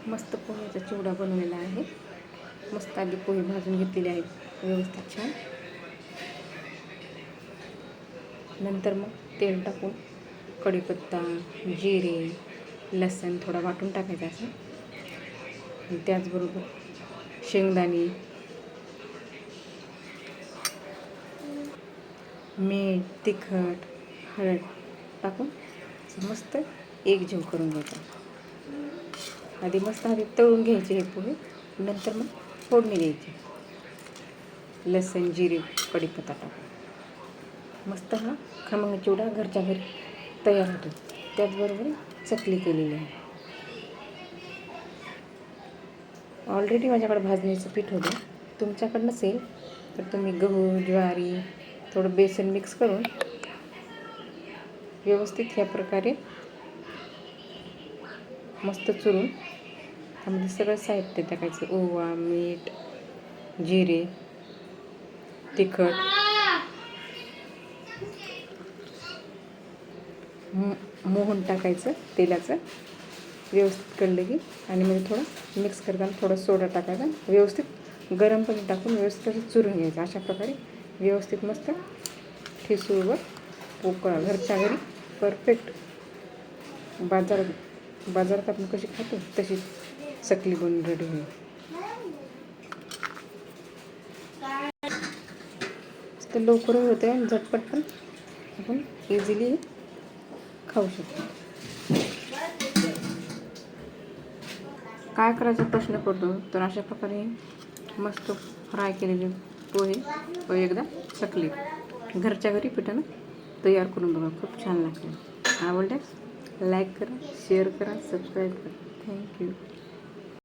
मस्त पोह्याचा चिवडा बनवलेला आहे. मस्त आधी पोहे भाजून घेतलेले आहेत व्यवस्थित छान. नंतर मग तेल टाकून कढीपत्ता, जिरे, लसूण थोडा वाटून टाकायचा असं. आणि त्याचबरोबर शेंगदाणे, मीठ, तिखट, हळद टाकून मस्त एकजीव करून घ्यायचा. आधी मस्त तळून घ्यायचे हे पोहे. नंतर मग फोडणी द्यायची. लसूण, जिरे, कढीपत्ता टाकून मस्त हा खमंग चिवडा घरच्या घरी तयार होतो. त्याचबरोबर चकली केलेली आहे. ऑलरेडी माझ्याकडे भाजणीचं पीठ होतं. तुमच्याकडं नसेल तर तुम्ही गहू, ज्वारी, थोडं बेसन मिक्स करून व्यवस्थित ह्या प्रकारे मस्त चुरून त्यामध्ये सगळं साहित्य टाकायचं. ओवा, मीठ, जिरे, तिखट, मोहन टाकायचं तेलाचं. व्यवस्थित कळलं की आणि मध्ये थोडं मिक्स करताना थोडं सोडा टाकायचा. व्यवस्थित गरम पाणी टाकून व्यवस्थित असं चुरून घ्यायचं. अशा प्रकारे व्यवस्थित मस्त ठिसूळवर पोकळा घरच्या घरी परफेक्ट बाजारात आपण कशी खातो तशी चकली बनवून रेडी होईल. तर लवकर होते आणि झटपट पण आपण इझिली खाऊ शकतो. काय करायचा प्रश्न पडतो तर अशा प्रकारे मस्त फ्राय केलेले पोहे व एकदा चकली घरच्या घरी पिठानं तयार करून बघा. खूप छान लागते. आवडल्यास लाईक करा, शेअर करा, सबस्क्राईब करा. थँक्यू.